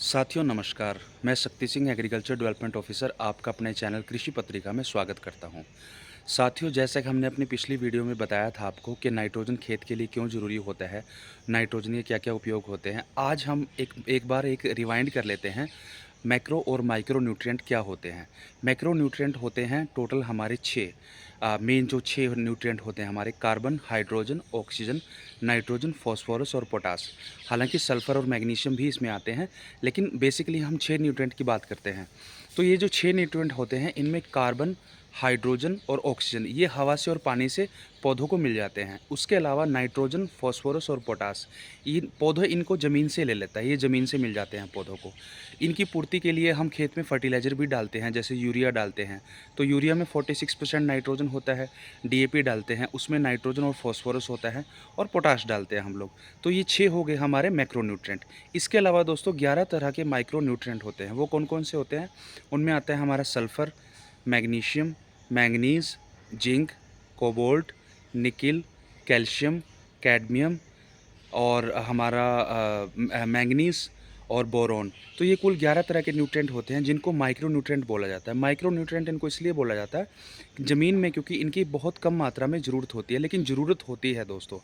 साथियों नमस्कार। मैं Shakti Singh agriculture development officer आपका अपने चैनल कृषि पत्रिका में स्वागत करता हूं। साथियों, जैसा कि हमने अपनी पिछली वीडियो में बताया था आपको कि नाइट्रोजन खेत के लिए क्यों ज़रूरी होता है, नाइट्रोजन के क्या-क्या उपयोग होते हैं। आज हम एक बार रिवाइंड कर लेते हैं, मैक्रो और माइक्रो न्यूट्रिएंट क्या होते हैं। मैक्रो न्यूट्रिएंट होते हैं टोटल हमारे 6 मेन जो 6 न्यूट्रिएंट होते हैं हमारे carbon, hydrogen, oxygen, nitrogen, phosphorus और पोटास। हालाँकि सल्फ़र और मैग्नीशियम भी इसमें आते हैं, लेकिन बेसिकली हम 6 न्यूट्रिएंट की बात करते हैं। तो ये जो 6 न्यूट्रिएंट होते हैं इनमें कार्बन, हाइड्रोजन और ऑक्सीजन ये हवा से और पानी से पौधों को मिल जाते हैं। उसके अलावा नाइट्रोजन, फॉस्फोरस और पोटास पौधे इनको ज़मीन से ले लेता है, ये ज़मीन से मिल जाते हैं पौधों को। इनकी पूर्ति के लिए हम खेत में फर्टिलाइज़र भी डालते हैं, जैसे यूरिया डालते हैं। तो यूरिया में 46% नाइट्रोजन होता है, डीएपी डालते हैं उसमें नाइट्रोजन और फॉस्फोरस होता है, और पोटाश डालते हैं हम लोग। तो ये 6 हो गए हमारे मैक्रो न्यूट्रिएंट। इसके अलावा दोस्तों 11 तरह के माइक्रो न्यूट्रिएंट होते हैं। वो कौन-कौन से होते हैं? उनमें आता है हमारा sulphur, magnesium, manganese, zinc, cobalt, nickel, calcium, cadmium और हमारा मैंगनीज़ और बोरॉन। तो ये कुल 11 तरह के न्यूट्रिएंट होते हैं जिनको माइक्रो न्यूट्रिएंट बोला जाता है। माइक्रो न्यूट्रिएंट इनको इसलिए बोला जाता है ज़मीन में, क्योंकि इनकी बहुत कम मात्रा में ज़रूरत होती है, लेकिन ज़रूरत होती है दोस्तों।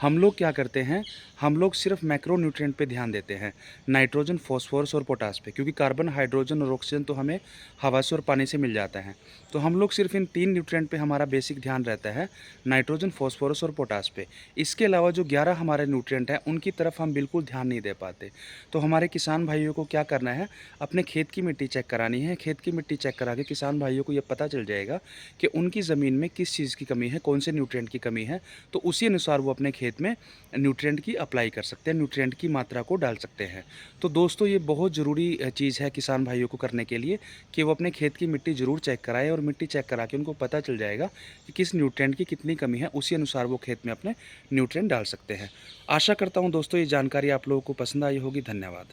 हम लोग क्या करते हैं, हम लोग सिर्फ मैक्रो न्यूट्रिएंट पे ध्यान देते हैं, नाइट्रोजन, फॉस्फोरस और पोटास पे, क्योंकि कार्बन, हाइड्रोजन और ऑक्सीजन तो हमें हवा से और पानी से मिल जाता है। तो हम लोग सिर्फ इन 3 न्यूट्रिएंट पे हमारा बेसिक ध्यान रहता है, नाइट्रोजन, फॉस्फोरस और पोटास पे। इसके अलावा जो 11 हमारे न्यूट्रिएंट हैं उनकी तरफ हम बिल्कुल ध्यान नहीं दे पाते। तो हमारे किसान भाइयों को क्या करना है, अपने खेत की मिट्टी चेक करानी है। खेत की मिट्टी चेक करा के किसान भाइयों को ये पता चल जाएगा कि उनकी ज़मीन में किस चीज़ की कमी है, कौन से न्यूट्रिएंट की कमी है। तो उसी अनुसार वो अपने खेत में न्यूट्रिएंट की अप्लाई कर सकते हैं, न्यूट्रिएंट की मात्रा को डाल सकते हैं। तो दोस्तों ये बहुत ज़रूरी चीज़ है किसान भाइयों को करने के लिए कि वो अपने खेत की मिट्टी ज़रूर चेक कराएँ, और मिट्टी चेक करा के उनको पता चल जाएगा कि किस न्यूट्रिएंट की कितनी कमी है। उसी अनुसार वो खेत में अपने न्यूट्रिएंट डाल सकते हैं। आशा करता हूँ दोस्तों ये जानकारी आप लोगों को पसंद आई होगी। धन्यवाद।